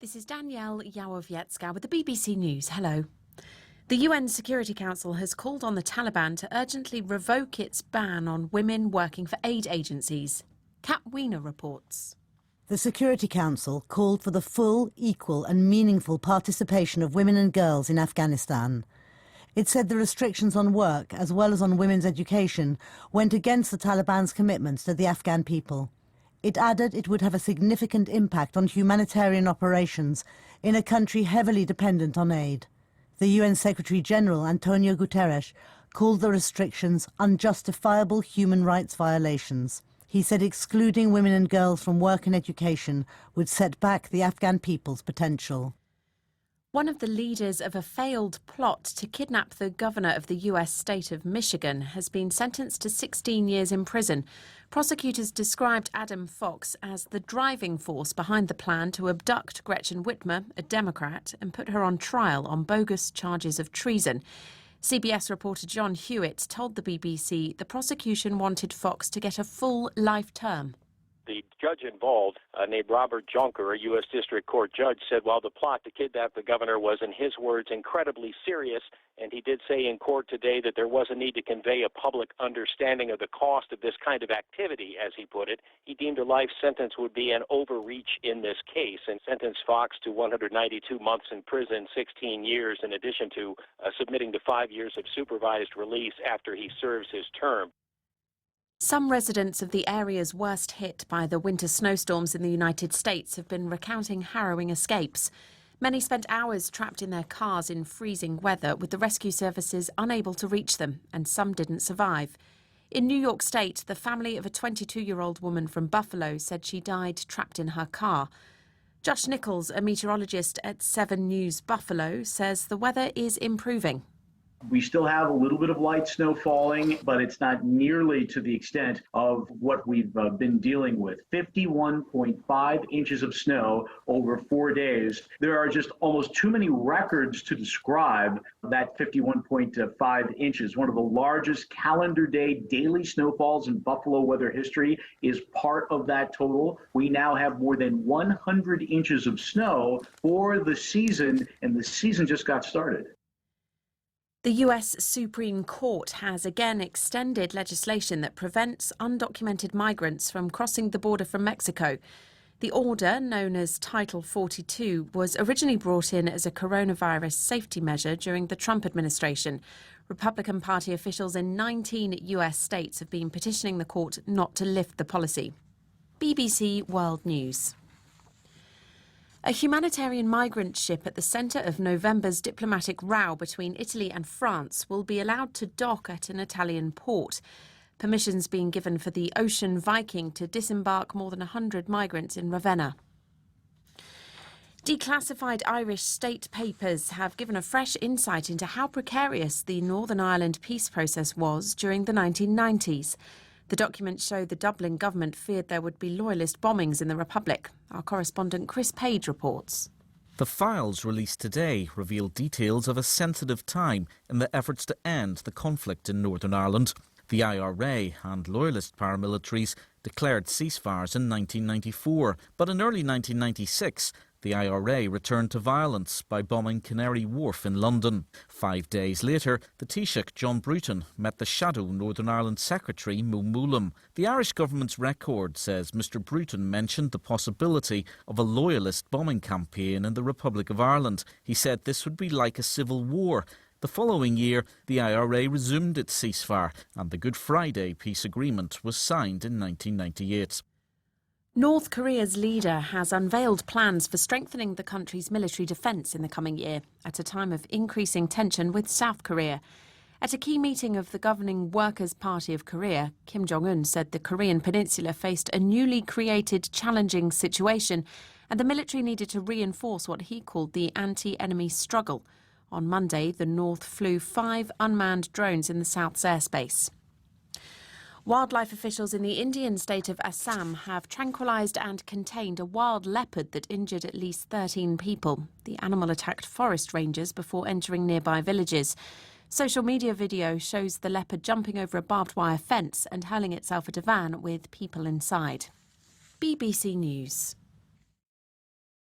This is Danielle Yawowiecka with the BBC News. Hello. The UN Security Council has called on the Taliban to urgently revoke its ban on women working for aid agencies. Kat Wiener reports. The Security Council called for the full, equal and meaningful participation of women and girls in Afghanistan. It said the restrictions on work, as well as on women's education, went against the Taliban's commitments to the Afghan people. It added it would have a significant impact on humanitarian operations in a country heavily dependent on aid. The UN Secretary-General, Antonio Guterres, called the restrictions unjustifiable human rights violations. He said excluding women and girls from work and education would set back the Afghan people's potential. One of the leaders of a failed plot to kidnap the governor of the US state of Michigan has been sentenced to 16 years in prison. Prosecutors described Adam Fox as the driving force behind the plan to abduct Gretchen Whitmer, a Democrat, and put her on trial on bogus charges of treason. CBS reporter John Hewitt told the BBC the prosecution wanted Fox to get a full life term. The judge involved, named Robert Jonker, a U.S. District Court judge, said while the plot to kidnap the governor was, in his words, incredibly serious, and he did say in court today that there was a need to convey a public understanding of the cost of this kind of activity, as he put it, he deemed a life sentence would be an overreach in this case and sentenced Fox to 192 months in prison, 16 years, in addition to submitting to 5 years of supervised release after he serves his term. Some residents of the areas worst hit by the winter snowstorms in the United States have been recounting harrowing escapes. Many spent hours trapped in their cars in freezing weather, with the rescue services unable to reach them, and some didn't survive. In New York State, the family of a 22-year-old woman from Buffalo said she died trapped in her car. Josh Nichols, a meteorologist at 7 News Buffalo, says the weather is improving. We still have a little bit of light snow falling, but it's not nearly to the extent of what we've been dealing with. 51.5 inches of snow over 4 days. There are just almost too many records to describe that 51.5 inches. One of the largest calendar day daily snowfalls in Buffalo weather history is part of that total. We now have more than 100 inches of snow for the season, and the season just got started. The US Supreme Court has again extended legislation that prevents undocumented migrants from crossing the border from Mexico. The order, known as Title 42, was originally brought in as a coronavirus safety measure during the Trump administration. Republican Party officials in 19 US states have been petitioning the court not to lift the policy. BBC World News. A humanitarian migrant ship at the centre of November's diplomatic row between Italy and France will be allowed to dock at an Italian port. Permission's being given for the Ocean Viking to disembark more than 100 migrants in Ravenna. Declassified Irish state papers have given a fresh insight into how precarious the Northern Ireland peace process was during the 1990s. The documents show the Dublin government feared there would be loyalist bombings in the Republic. Our correspondent Chris Page reports. The files released today reveal details of a sensitive time in the efforts to end the conflict in Northern Ireland. The IRA and loyalist paramilitaries declared ceasefires in 1994, but in early 1996, the IRA returned to violence by bombing Canary Wharf in London. 5 days later, the Taoiseach, John Bruton, met the shadow Northern Ireland Secretary, Mo Moulam. The Irish government's record says Mr Bruton mentioned the possibility of a loyalist bombing campaign in the Republic of Ireland. He said this would be like a civil war. The following year, the IRA resumed its ceasefire, and the Good Friday peace agreement was signed in 1998. North Korea's leader has unveiled plans for strengthening the country's military defence in the coming year, at a time of increasing tension with South Korea. At a key meeting of the governing Workers' Party of Korea, Kim Jong-un said the Korean peninsula faced a newly created challenging situation, and the military needed to reinforce what he called the anti-enemy struggle. On Monday, the North flew 5 unmanned drones in the South's airspace. Wildlife officials in the Indian state of Assam have tranquilised and contained a wild leopard that injured at least 13 people. The animal attacked forest rangers before entering nearby villages. Social media video shows the leopard jumping over a barbed wire fence and hurling itself at a van with people inside. BBC News.